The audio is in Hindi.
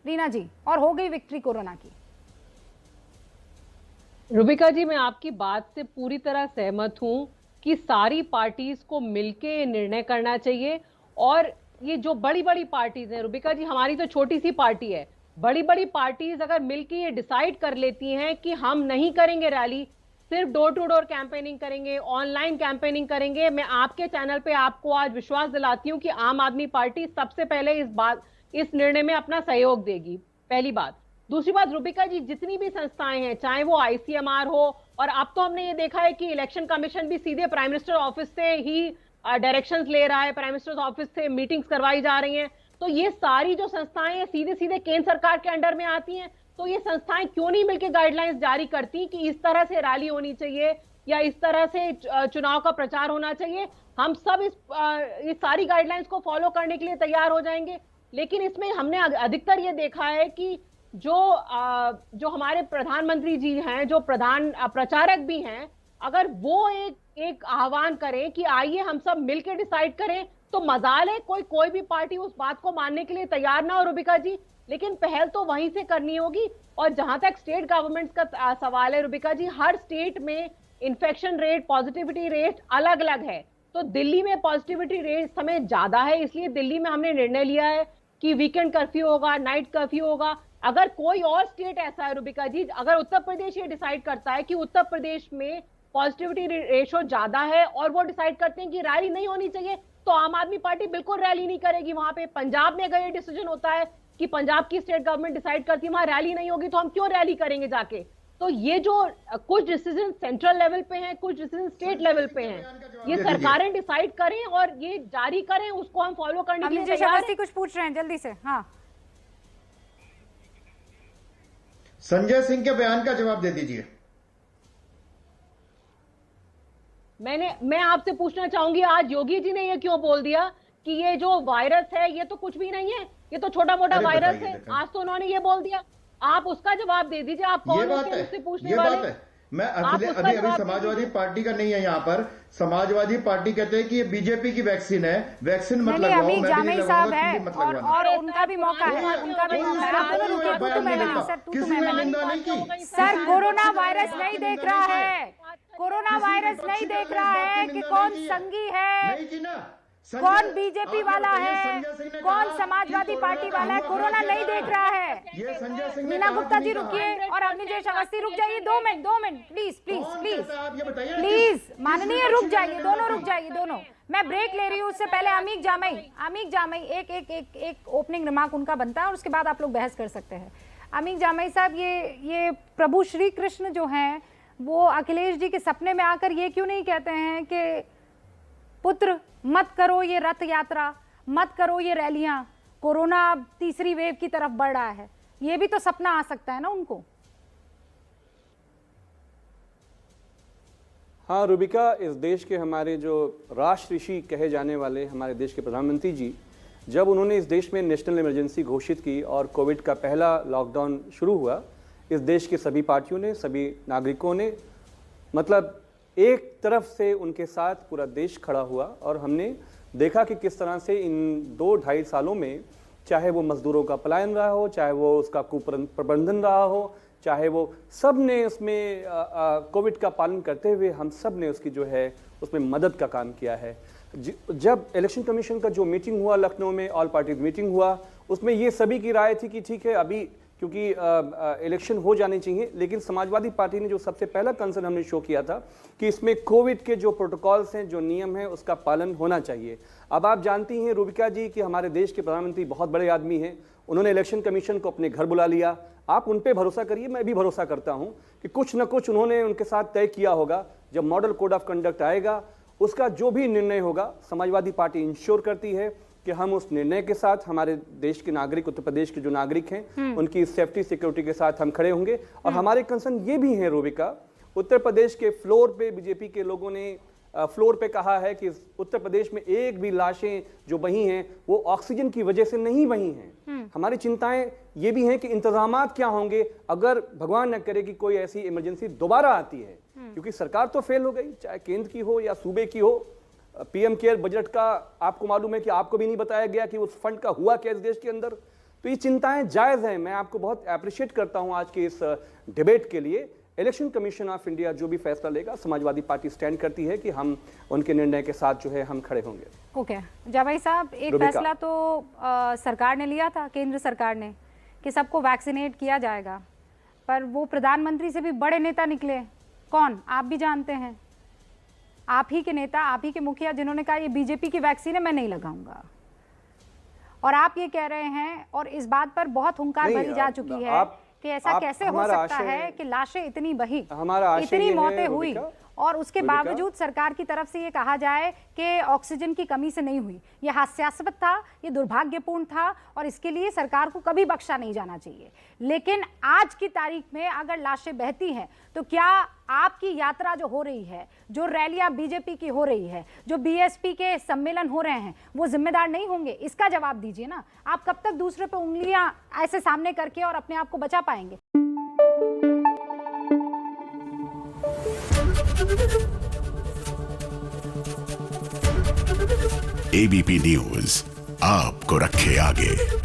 रीना जी, और हो गई विक्ट्री कोरोना की। रुबिका जी, मैं आपकी बात से पूरी तरह सहमत हूं कि सारी पार्टीज को मिलके निर्णय करना चाहिए। और ये जो बड़ी बड़ी पार्टीज हैं रुबिका जी, हमारी तो छोटी सी पार्टी है, बड़ी बड़ी पार्टीज अगर मिलके ये डिसाइड कर लेती हैं कि हम नहीं करेंगे रैली, सिर्फ डोर टू डोर कैंपेनिंग करेंगे, ऑनलाइन कैंपेनिंग करेंगे, मैं आपके चैनल पे आपको आज विश्वास दिलाती हूँ कि आम आदमी पार्टी सबसे पहले इस निर्णय में अपना सहयोग देगी। पहली बात। दूसरी बात रुबिका जी, जितनी भी संस्थाएं हैं, चाहे वो आईसीएमआर हो, और अब तो हमने ये देखा है कि इलेक्शन कमीशन भी सीधे प्राइम मिनिस्टर ऑफिस से ही डायरेक्शंस ले रहा है, प्राइम मिनिस्टर ऑफिस से मीटिंग्स करवाई जा रही हैं। तो ये सारी जो संस्थाएं हैं सीधे सीधे केंद्र सरकार के अंडर में आती हैं। तो ये संस्थाएं क्यों नहीं मिलकर गाइडलाइंस जारी करती कि इस तरह से रैली होनी चाहिए या इस तरह से चुनाव का प्रचार होना चाहिए। हम सब इस सारी गाइडलाइंस को फॉलो करने के लिए तैयार हो जाएंगे। लेकिन इसमें हमने अधिकतर ये देखा है कि जो हमारे प्रधानमंत्री जी हैं, जो प्रधान प्रचारक भी हैं, अगर वो एक आह्वान करें कि आइए हम सब मिलकर डिसाइड करें, तो मजाल है कोई भी पार्टी उस बात को मानने के लिए तैयार ना हो रुबिका जी। लेकिन पहल तो वहीं से करनी होगी। और जहां तक स्टेट गवर्नमेंट्स का सवाल है रुबिका जी, हर स्टेट में इन्फेक्शन रेट, पॉजिटिविटी रेट अलग अलग है। तो दिल्ली में पॉजिटिविटी रेट समय ज्यादा है, इसलिए दिल्ली में हमने निर्णय लिया है कि वीकेंड कर्फ्यू होगा, नाइट कर्फ्यू होगा। अगर कोई और स्टेट ऐसा है रुबिका जी, अगर उत्तर प्रदेश ये डिसाइड करता है कि उत्तर प्रदेश में पॉजिटिविटी रेशो ज्यादा है और वो डिसाइड करते हैं कि रैली नहीं होनी चाहिए, तो आम आदमी पार्टी बिल्कुल रैली नहीं करेगी वहां पे। पंजाब में अगर ये डिसीजन होता है कि पंजाब की स्टेट गवर्नमेंट डिसाइड करती है वहां रैली नहीं होगी, तो हम क्यों रैली करेंगे जाके। तो ये जो कुछ डिसीजन सेंट्रल लेवल पे हैं, कुछ डिसीजन स्टेट लेवल पे हैं, ये सरकारें डिसाइड करें और ये जारी करें, उसको हम फॉलो करने के लिए तैयार हैं। कुछ पूछ रहे हैं जल्दी से। हाँ, संजय सिंह के बयान का जवाब दे दीजिए। मैं आपसे पूछना चाहूंगी, आज योगी जी ने ये क्यों बोल दिया कि ये जो वायरस है ये तो कुछ भी नहीं है, ये तो छोटा मोटा वायरस है। आज तो उन्होंने ये बोल दिया, आप उसका जवाब दे दीजिए। आप कौन होते हैं मुझसे पूछने वाले? बात है। मैं अभी समाजवादी पार्टी का नहीं है यहाँ पर। समाजवादी पार्टी कहते हैं कि ये बीजेपी की वैक्सीन है, वैक्सीन मत लगाओ। अमीक जामई साहब है और उनका भी मौका है, उनका भी मौका है। आप दोनों रुकिए। सर, कोरोना वायरस नहीं देख रहा है, कोरोना वायरस नहीं देख रहा है कि कौन संगी है, कौन बीजेपी वाला है, कौन समाजवादी पार्टी वाला है। कोरोना नहीं देख रहा है। मीना गुप्ता जी रुकिए और अग्निजेश अवस्थी रुक जाइए। 2 minute please please please please. माननीय रुक जाइए, दोनों रुक जाइए, दोनों। मैं ब्रेक ले रही हूँ। उससे पहले अमीक जामई एक ओपनिंग रिमार्क उनका बनता है और उसके बाद आप लोग बहस कर सकते हैं। अमीक जामई साहब, ये प्रभु श्री कृष्ण जो हैं वो अखिलेश जी के सपने में आकर ये क्यों नहीं कहते हैं कि पुत्र मत करो ये रथ यात्रा, मत करो ये रैलियां, कोरोना तीसरी वेव की तरफ बढ़ रहा है। ये भी तो सपना आ सकता है ना उनको। हाँ रुबिका, इस देश के हमारे जो राष्ट्र ऋषि कहे जाने वाले हमारे देश के प्रधानमंत्री जी, जब उन्होंने इस देश में नेशनल इमरजेंसी घोषित की और कोविड का पहला लॉकडाउन शुरू हुआ, इस देश की सभी पार्टियों ने, सभी नागरिकों ने, मतलब एक तरफ से उनके साथ पूरा देश खड़ा हुआ। और हमने देखा कि किस तरह से इन 2-2.5 सालों में, चाहे वो मजदूरों का पलायन रहा हो, चाहे वो उसका कुप्रबंधन रहा हो, चाहे वो सब ने उसमें कोविड का पालन करते हुए हम सब ने उसकी जो है उसमें मदद का काम किया है। जब इलेक्शन कमीशन का जो मीटिंग हुआ लखनऊ में, ऑल पार्टीज मीटिंग हुआ, उसमें ये सभी की राय थी कि ठीक है अभी क्योंकि इलेक्शन हो जाने चाहिए, लेकिन समाजवादी पार्टी ने जो सबसे पहला कंसर्न हमने शो किया था कि इसमें कोविड के जो प्रोटोकॉल्स हैं, जो नियम हैं, उसका पालन होना चाहिए। अब आप जानती हैं रुबिका जी कि हमारे देश के प्रधानमंत्री बहुत बड़े आदमी हैं, उन्होंने इलेक्शन कमीशन को अपने घर बुला लिया। आप उन पर भरोसा करिए, मैं भी भरोसा करता हूं कि कुछ न कुछ उन्होंने उनके साथ तय किया होगा। जब मॉडल कोड ऑफ कंडक्ट आएगा, उसका जो भी निर्णय होगा, समाजवादी पार्टी इंश्योर करती है कि हम उस निर्णय के साथ हमारे देश के नागरिक, उत्तर प्रदेश के जो नागरिक हैं, उनकी सेफ्टी सिक्योरिटी के साथ हम खड़े होंगे। और हमारे कंसर्न ये भी है रुबिका, उत्तर प्रदेश के फ्लोर पे बीजेपी के लोगों ने फ्लोर पे कहा है कि उत्तर प्रदेश में एक भी लाशें जो बही हैं वो ऑक्सीजन की वजह से नहीं बही हैं। हमारी चिंताएं ये भी हैं कि इंतजामात क्या होंगे अगर भगवान न करे कि कोई ऐसी इमरजेंसी दोबारा आती है, क्योंकि सरकार तो फेल हो गई, चाहे केंद्र की हो या सूबे की हो। पीएम केयर बजट का आपको मालूम है कि आपको भी नहीं बताया गया कि उस फंड का हुआ क्या इस देश के अंदर। तो ये चिंताएं जायज हैं। मैं आपको बहुत अप्रिशिएट करता हूं आज के इस डिबेट के लिए। इलेक्शन कमीशन ऑफ इंडिया जो भी फैसला लेगा, समाजवादी पार्टी स्टैंड करती है कि हम उनके निर्णय के साथ जो है हम खड़े होंगे। ओके जावेद साहब, एक फैसला तो सरकार ने लिया था, केंद्र सरकार ने, कि सबको वैक्सीनेट किया जाएगा, पर वो प्रधानमंत्री से भी बड़े नेता निकले। कौन? आप भी जानते हैं, आप ही के नेता, आप ही के मुखिया, जिन्होंने कहा ये बीजेपी की वैक्सीन है, मैं नहीं लगाऊंगा। और आप ये कह रहे हैं, और इस बात पर बहुत हुंकार भरी जा चुकी है कि ऐसा कैसे हो सकता है कि लाशें इतनी बही, इतनी मौतें हुई और उसके बावजूद सरकार की तरफ से ये कहा जाए कि ऑक्सीजन की कमी से नहीं हुई। ये हास्यास्पद था, ये दुर्भाग्यपूर्ण था और इसके लिए सरकार को कभी बख्शा नहीं जाना चाहिए। लेकिन आज की तारीख में अगर लाशें बहती हैं तो क्या आपकी यात्रा जो हो रही है, जो रैलियां बीजेपी की हो रही है, जो बीएसपी के सम्मेलन हो रहे हैं, वो जिम्मेदार नहीं होंगे? इसका जवाब दीजिए ना। आप कब तक दूसरे पे उंगलियां ऐसे सामने करके और अपने आप को बचा पाएंगे? एबीपी न्यूज आपको रखे आगे।